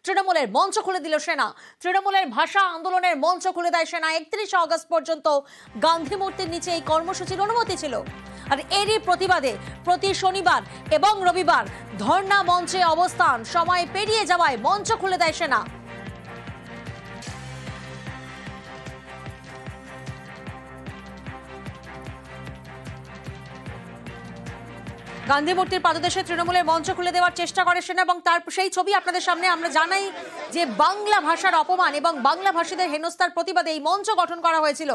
তৃণমূলের মঞ্চ খুলে দিল সেনা। তৃণমূলের ভাষা আন্দোলনের মঞ্চ খুলে দেয় সেনা। 31 আগস্ট পর্যন্ত গান্ধী মূর্তির নিচে এই কর্মসূচির অনুমতি ছিল। আর এরই প্রতিবাদে প্রতি শনিবার এবং রবিবার ধর্ণা মঞ্চে অবস্থান। সময় পেরিয়ে যাওয়ায় মঞ্চ খুলে দেয় সেনা। গান্ধী মূর্তির পাদদেশে তৃণমূলের মঞ্চ খুলে দেওয়ার চেষ্টা করে সেনা এবং তার সেই ছবি আপনাদের সামনে আমরা জানাই যে বাংলা ভাষার অপমান এবং বাংলা ভাষীদের হেনস্থার প্রতিবাদে এই মঞ্চ গঠন করা হয়েছিল।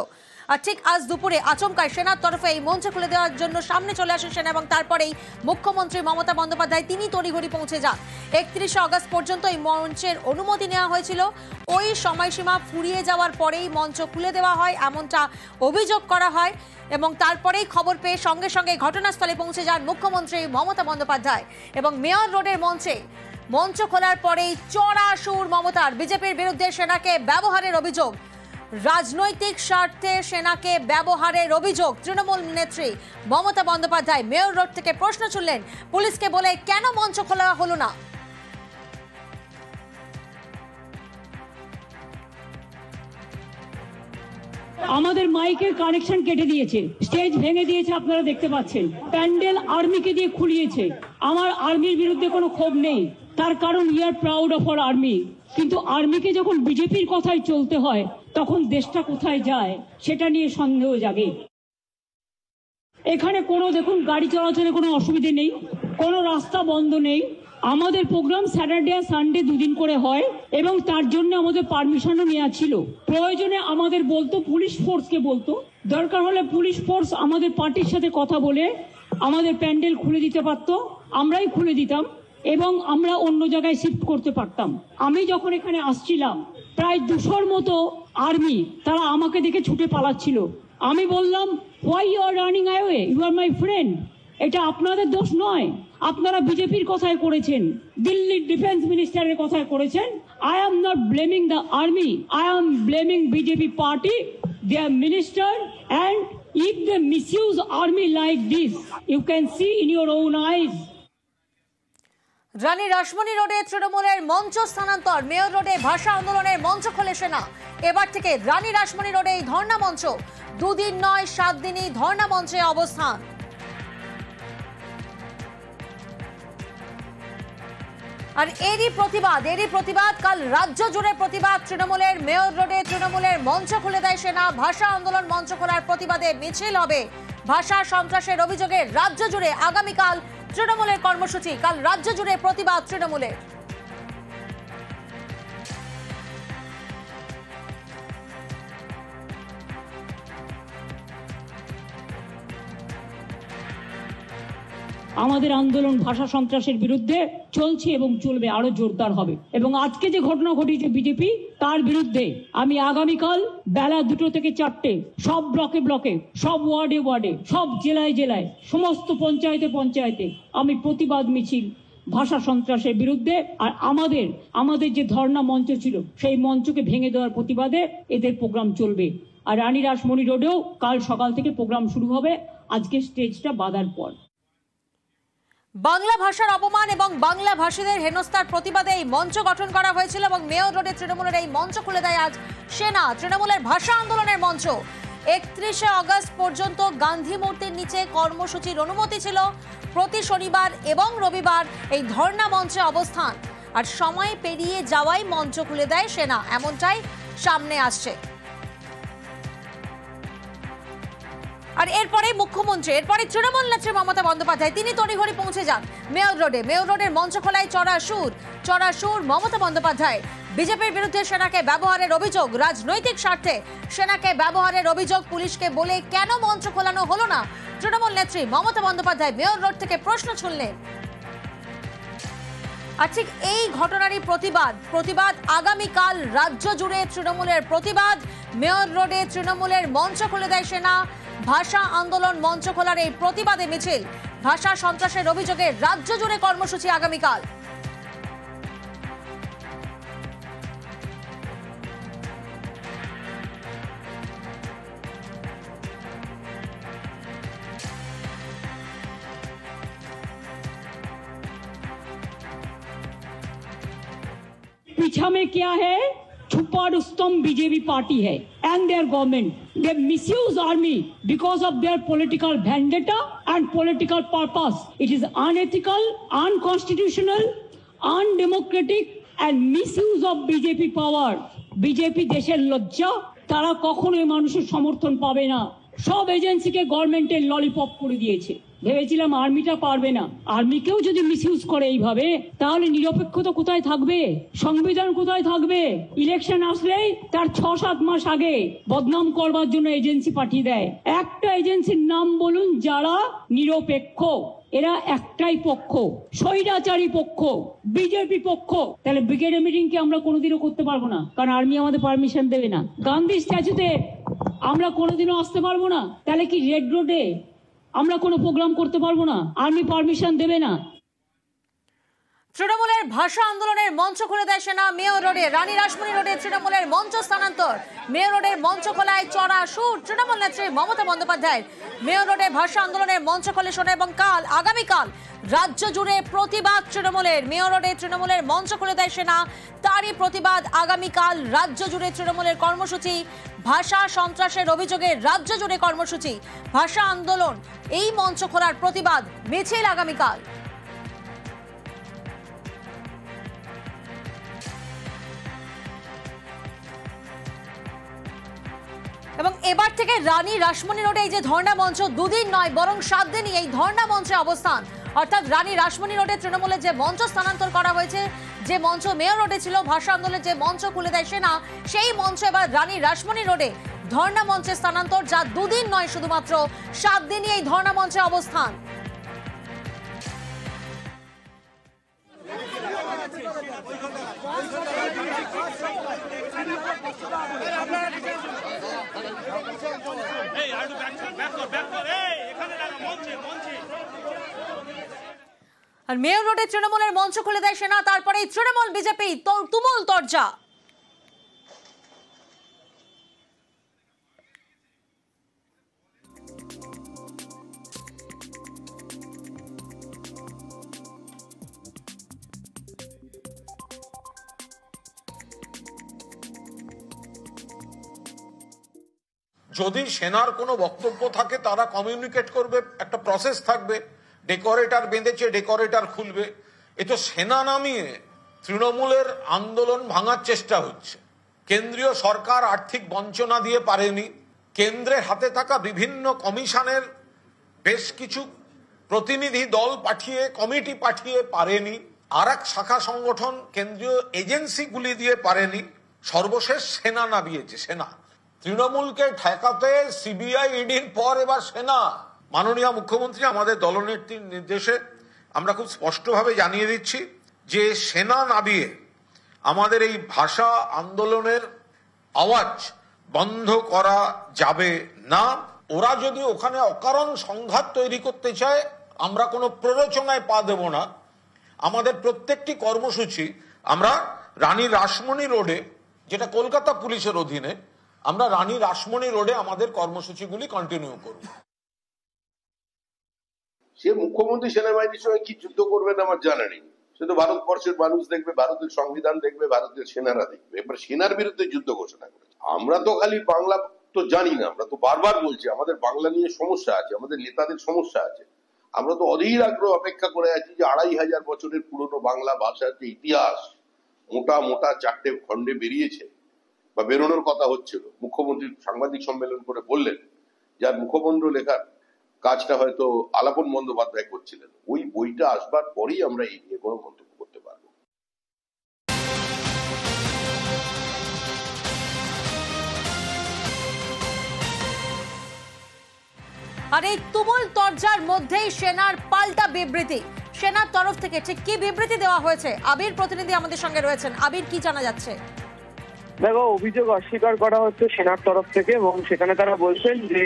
আর ঠিক আজ দুপুরে আচমকায় সেনার তরফে এই মঞ্চ খুলে দেওয়ার জন্য সামনে চলে আসেন সেনা এবং তারপরেই মুখ্যমন্ত্রী মমতা বন্দ্যোপাধ্যায় তিনি তড়িঘড়ি পৌঁছে যান। 31 আগস্ট পর্যন্ত এই মঞ্চের অনুমতি নেওয়া হয়েছিল। ওই সময়সীমা ফুরিয়ে যাওয়ার পরেই মঞ্চ খুলে দেওয়া হয় এমনটা অভিযোগ করা হয় এবং তারপরেই খবর পেয়ে সঙ্গে সঙ্গে ঘটনাস্থলে পৌঁছে যান মুখ্যমন্ত্রী মমতা বন্দ্যোপাধ্যায় এবং মেয়র রোডের মঞ্চ খোলার পরেই চড়া সুর মমতার। বিজেপির বিরুদ্ধে সেনাকে ব্যবহারের অভিযোগ, রাজনৈতিক স্বার্থে সেনাকে ব্যবহারের অভিযোগ। তৃণমূল নেত্রী মমতা বন্দ্যোপাধ্যায় মেয়র রোড থেকে প্রশ্ন ছুড়লেন পুলিশকে বলে কেন মঞ্চ খোলা হলো না। আমাদের মাইকের কানেকশন কেটে দিয়েছে, স্টেজ ভেঙে দিয়েছে, আপনারা দেখতে পাচ্ছেন। প্যান্ডেল আর্মিকে দিয়ে খুলিয়েছে। আমার আর্মির বিরুদ্ধে কোনো ক্ষোভ নেই, তার কারণ we are proud of our army. কিন্তু আর্মিকে যখন বিজেপির কথায় চলতে হয় তখন দেশটা কোথায় যায় সেটা নিয়ে সন্দেহ জাগে। এখানে কোনো দেখুন গাড়ি চলাচলে কোনো অসুবিধে নেই, কোনো রাস্তা বন্ধ নেই। আমাদের প্রোগ্রাম স্যাটারডে আর সানডে দুদিন করে হয় এবং তার জন্য আমাদের পারমিশনও নেওয়া ছিল। প্রয়োজনে আমাদের বলতো, পুলিশ ফোর্সকে বলতো, দরকার হলে পুলিশ ফোর্স আমাদের পার্টির সাথে কথা বলে আমাদের প্যান্ডেল খুলে দিতে পারতো, আমরাই খুলে দিতাম এবং আমরা অন্য জায়গায় শিফট করতে পারতাম। আমি যখন এখানে আসছিলাম প্রায় 200-র মতো আর্মি তারা আমাকে দেখে ছুটে পালাচ্ছিল। আমি বললাম, why you are running away, you are my friend. এটা আপনাদের দোষ নয়, আপনারা বিজেপির কথায় করেছেন, দিল্লির ডিফেন্স মিনিস্টারের কথায় করেছেন। I am not blaming the army, I am blaming BJP party, their minister, and if they misuse army like this you can see in your own eyes. Rani Rashmoni রোডে তৃণমূলের মঞ্চ স্থানান্তর। মেয়র রোডে ভাষা আন্দোলনের মঞ্চ খোলে সেনা। এবার থেকে রানী রাসমণি রোডে এই ধর্ণা মঞ্চ। 2 দিন নয় 7 দিনই ধর্ণা মঞ্চে অবস্থান। আর এরই প্রতিবাদ কাল রাজ্য জুড়ে প্রতিবাদ তৃণমূলের। মেয়র রোডে তৃণমূলের মঞ্চ খুলে দেয় সেনা। ভাষা আন্দোলন মঞ্চ খোলার প্রতিবাদে মিছিল হবে। ভাষা সন্ত্রাসের অভিযোগে রাজ্য জুড়ে আগামীকাল তৃণমূলের কর্মসূচি। কাল রাজ্য জুড়ে প্রতিবাদ তৃণমূলের। আমাদের আন্দোলন ভাষা সন্ত্রাসের বিরুদ্ধে চলছে এবং চলবে, আরো জোরদার হবে। এবং আজকে যে ঘটনা ঘটিয়েছে বিজেপি, তার বিরুদ্ধে আমি আগামীকাল বেলা 2টো থেকে 4টে সব ব্লকে সব ওয়ার্ডে সব জেলায় সমস্ত পঞ্চায়েতে আমি প্রতিবাদ মিছিল ভাষা সন্ত্রাসের বিরুদ্ধে আর আমাদের যে ধর্ণা মঞ্চ ছিল সেই মঞ্চকে ভেঙে দেওয়ার প্রতিবাদে এদের প্রোগ্রাম চলবে। আর রানী রাসমণি রোডেও কাল সকাল থেকে প্রোগ্রাম শুরু হবে, আজকে স্টেজটা বাঁধার পর। বাংলা ভাষার অপমান এবং বাংলা ভাষীদের হেনস্থার প্রতিবাদে এই মঞ্চ গঠন করা হয়েছিল এবং মেয়র রোডে তৃণমূলের এই মঞ্চ খুলে দেয় আজ সেনা। তৃণমূলের ভাষা আন্দোলনের মঞ্চ। 31 আগস্ট পর্যন্ত গান্ধী মূর্তির নিচে কর্মসূচির অনুমতি ছিল। প্রতি শনিবার এবং রবিবার এই ধর্ণা মঞ্চে অবস্থান। আর সময় পেরিয়ে যাওয়াই মঞ্চ খুলে দেয় সেনা, এমনটাই সামনে আসছে। আর এরপরে তৃণমূল নেত্রী মমতা বন্দ্যোপাধ্যায় তিনি তড়িঘড়ি পৌঁছে যান মেয়র রোডের মঞ্চ খোলায় চড়া সুর মমতা বন্দ্যোপাধ্যায়। বিজেপির বিরুদ্ধে সেনাকে ব্যবহারের অভিযোগ, রাজনৈতিক স্বার্থে সেনাকে ব্যবহারের অভিযোগ। পুলিশকে বলে কেন মঞ্চ খোলানো হলো না। তৃণমূল নেত্রী মমতা বন্দ্যোপাধ্যায় মেয়র রোড থেকে প্রশ্ন ছুড়লেন। আর ঠিক এই ঘটনারই প্রতিবাদ আগামীকাল রাজ্য জুড়ে তৃণমূলের প্রতিবাদ। মেয়র রোডে তৃণমূলের মঞ্চ খুলে দেয় সেনা। ভাষা আন্দোলন মঞ্চ খোলার এই প্রতিবাদে মিছিল। ভাষা সন্ত্রাসের অভিযোগে রাজ্য জুড়ে কর্মসূচি আগামীকাল। पीछा में क्या है? छुपा रुस्तम बीजेपी पार्टी है and their government. They misuse army because of their political vendetta and political purpose. It is unethical, unconstitutional, undemocratic and misuse of BJP power. BJP দেশের লজ্জা, তারা কখনোই মানুষের সমর্থন পাবে না। সব এজেন্সিকে গভর্নমেন্টের ললিপপ করে দিয়েছে। ভেবেছিলাম আর্মিটা পারবে না। আর্মিকেও যদি মিসইউজ করে এইভাবে, তাহলে নিরপেক্ষতা কোথায় থাকবে? সংবিধান কোথায় থাকবে? ইলেকশন আসলেই তার 6-7 মাস আগে বদনাম করবার জন্য এজেন্সি পাঠিয়ে দেয়। একটা এজেন্সির নাম বলুন যারা নিরপেক্ষ। এরা একটাই পক্ষ, স্বৈরাচারী পক্ষ, বিজেপি পক্ষ। তাহলে ব্রিগেডের মিটিং কি আমরা কোনোদিনও করতে পারবো না, কারণ আর্মি আমাদের পারমিশন দেবে না। গান্ধী স্ট্যাচুতে আমরা কোনোদিনও আসতে পারবো না। তাহলে কি রেড রোডে আমরা কোনো প্রোগ্রাম করতে পারবো না? আর্মি পারমিশন দেবে না। তৃণমূলের ভাষা আন্দোলনের মঞ্চ খুলে দেয় সেনা। মেয়র রোডে, রানী রাসমণি রোডে তৃণমূলের মঞ্চ স্থানান্তর। মেয়র রোডের মঞ্চ খোলায় চড়া সুর তৃণমূল নেত্রী মমতা বন্দ্যোপাধ্যায়ের। মেয়র রোডে ভাষা আন্দোলনের মঞ্চ খোলে শোনা এবং আগামীকাল রাজ্য জুড়ে প্রতিবাদ তৃণমূলের। মেয়র রোডে তৃণমূলের মঞ্চ খুলে দেয় সেনা, তারই প্রতিবাদ আগামীকাল রাজ্য জুড়ে তৃণমূলের কর্মসূচি। ভাষা সন্ত্রাসের অভিযোগে রাজ্য জুড়ে কর্মসূচি, ভাষা আন্দোলন, এই মঞ্চ খোলার প্রতিবাদ মিছিল আগামীকাল। এবং এবার থেকে রানী রাসমণি রোডে এই যে ধর্ণা মঞ্চ, দুদিন নয় বরং 7 দিনই এই ধর্ণা মঞ্চে অবস্থান। অর্থাৎ রানী রাসমণি রোডে তৃণমূলের যে মঞ্চ স্থানান্তর করা হয়েছে, যে মঞ্চ মেয়র রোডে ছিল, ভাষা আন্দোলনের যে মঞ্চ খুলে দেয় সেনা, সেই মঞ্চ এবার রানী রাসমণি রোডে ধর্ণা মঞ্চে স্থানান্তর, যা দুদিন নয় শুধুমাত্র 7 দিনই এই ধর্ণা মঞ্চে অবস্থান। আর মেয়র রোডে তৃণমূলের মঞ্চ খুলে দেয় সেনা, তারপরে তৃণমূল বিজেপি তুমুল তরজা। যদি সেনার কোনো বক্তব্য থাকে তারা কমিউনিকেট করবে, একটা প্রসেস থাকবে। ডেকোরেটর বেঁধেছে, ডেকোরেটর খুলবে। এ তো সেনা নামিয়ে তৃণমূলের আন্দোলন ভাঙার চেষ্টা হচ্ছে। কেন্দ্রীয় সরকার আর্থিক বঞ্চনা দিয়ে পারেনি, কেন্দ্রের হাতে থাকা বিভিন্ন কমিশনের বেশ কিছু প্রতিনিধি দল পাঠিয়ে, কমিটি পাঠিয়ে পারেনি, আর এক শাখা সংগঠন কেন্দ্রীয় এজেন্সিগুলি দিয়ে পারেনি, সর্বশেষ সেনা নামিয়েছে। সেনা তৃণমূলকে ঠেকাতে সিবিআই ইডির পর এবার সেনা। মাননীয় মুখ্যমন্ত্রী আমাদের দলনেত্রীর নির্দেশে আমরা খুব স্পষ্টভাবে জানিয়ে দিচ্ছি যে সেনা নামিয়ে আমাদের এই ভাষা আন্দোলনের আওয়াজ বন্ধ করা যাবে না। ওরা যদি ওখানে অকারণ সংঘাত তৈরি করতে চায়, আমরা কোনো প্ররোচনায় পা দেব না। আমাদের প্রত্যেকটি কর্মসূচি আমরা রানী রাসমণি রোডে, যেটা কলকাতা পুলিশের অধীনে, আমরা রানী রাসমণি রোডে আমাদের কর্মসূচিগুলি কন্টিনিউ করব। সে মুখ্যমন্ত্রী সেনাবাহিনীর সঙ্গে কি যুদ্ধ করবেন আমার জানা নেই। সে তো ভারতবর্ষের মানুষ দেখবে, ভারতের সংবিধান দেখবে, ভারতের সেনারা দেখবে। এবার সেনার বিরুদ্ধে যুদ্ধ ঘোষণা করেছে। আমরা তো খালি বাংলা তো জানি না, আমরা তো বারবার বলছি আমাদের বাংলা নিয়ে সমস্যা আছে, আমাদের নেতাদের সমস্যা আছে। আমরা তো অধীর আগ্রহ অপেক্ষা করে আছি যে 2500 বছরের পুরনো বাংলা ভাষার যে ইতিহাস মোটা মোটা 4টে খণ্ডে বেরিয়েছে বা বেরোনোর কথা হচ্ছিল, মুখ্যমন্ত্রী সাংবাদিক সম্মেলন করে বললেন, যার মুখবন্ধ লেখার কাজটা হয়তো আলাপন বন্দ্যোপাধ্যায় করছিলেন, ওই বইটা আসবার পরেই আমরা এই নিয়ে কোনো মন্তব্য করতে পারবো। আর এই তুমুল তরজার মধ্যেই সেনার পাল্টা বিবৃতি। সেনার তরফ থেকে ঠিক কি বিবৃতি দেওয়া হয়েছে? আবির প্রতিনিধি আমাদের সঙ্গে রয়েছেন। আবির, কি জানা যাচ্ছে? দেখো, অভিযোগ অস্বীকার করা হচ্ছে সেনার তরফ থেকে, এবং সেখানে তারা বলছেন যে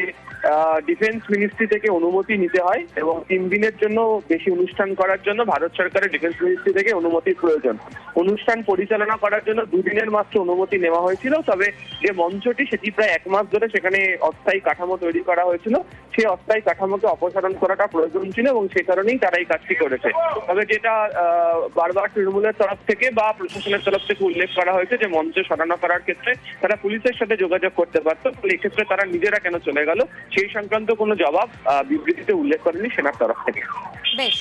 ডিফেন্স মিনিস্ট্রি থেকে অনুমতি নিতে হয় এবং 3 দিনের জন্য বেশি অনুষ্ঠান করার জন্য ভারত সরকারের ডিফেন্স মিনিস্ট্রি থেকে অনুমতির প্রয়োজন। অনুষ্ঠান পরিচালনা করার জন্য 2 দিনের মাত্র অনুমতি নেওয়া হয়েছিল, তবে যে মঞ্চটি সেটি প্রায় 1 মাস ধরে সেখানে অস্থায়ী কাঠামো তৈরি করা হয়েছিল, সেই অস্থায়ী কাঠামোকে অপসারণ করাটা প্রয়োজন ছিল এবং সেই কারণেই তারা এই কাজটি করেছে। তবে যেটা বারবার তৃণমূলের তরফ থেকে বা প্রশাসনের তরফ থেকে উল্লেখ করা হয়েছে যে মঞ্চ সরানো করার ক্ষেত্রে তারা পুলিশের সাথে যোগাযোগ করতে পারতো, এক্ষেত্রে তারা নিজেরা কেন চলে গেল সেই সংক্রান্ত কোনো জবাব বিবৃতিতে উল্লেখ করেনি সেনার তরফ থেকে। বেশ।